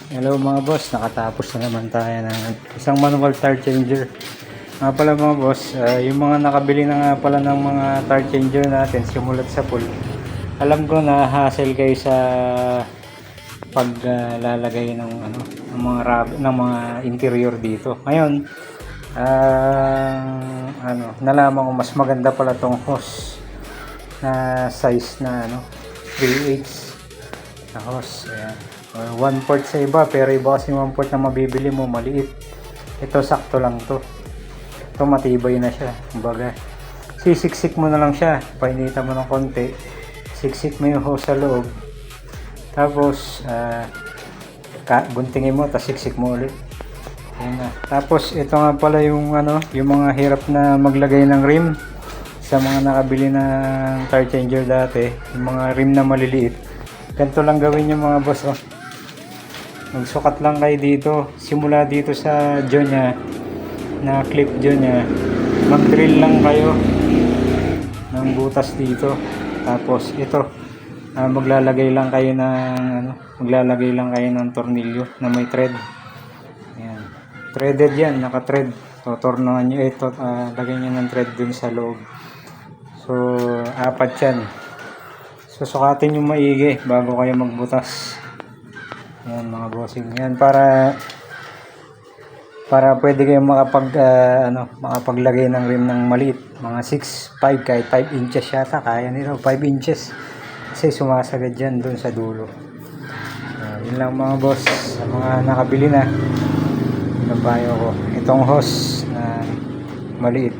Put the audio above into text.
Hello mga boss, nakatapos na naman tayo ng isang manual tire changer. Nga pala mga boss, yung mga nakabili na nga pala ng mga tire changer natin simulat sa pool. Alam ko na hassle kayo sa paglalagay ng ng mga ng mga interior dito. Ngayon, nalaman ko mas maganda pala tong hose na size na 3/8 na hose. Ayan. 1/4 sa iba, pero iba kasi 1/4 na mabibili mo maliit. Ito sakto lang to. Ito matibay na siya. Kumbaga, sisiksik mo na lang siya. Painitan mo ng konti. Siksik mo yung hose sa loob. Tapos, guntingin mo, tapos siksik mo ulit. Ayan na. Tapos, ito nga pala yung yung mga hirap na maglagay ng rim sa mga nakabili ng tire changer dati. Yung mga rim na maliliit. Ganito lang gawin yung mga boss. Magsukat lang kayo dito, simula dito sa jaw nya, na clip jaw nya, mag-drill lang kayo ng butas dito. Tapos ito, maglalagay lang kayo ng tornilyo na may thread. Ayan, threaded yan, naka-thread. Totornohan nyo ito, lagay nyo ng thread dun sa loob. So 4 yan. Susukatin nyo maigi bago kayo magbutas. Yan mga bossing. Yan para pwede kayong makapaglagay ng rim ng maliit. Mga 6'5", kahit 5 inches yata. Kaya nila 5 inches. Kasi sumasagad dyan dun sa dulo. Yun lang mga boss. Sa mga nakabili na, nabayo ko. Itong hose na maliit.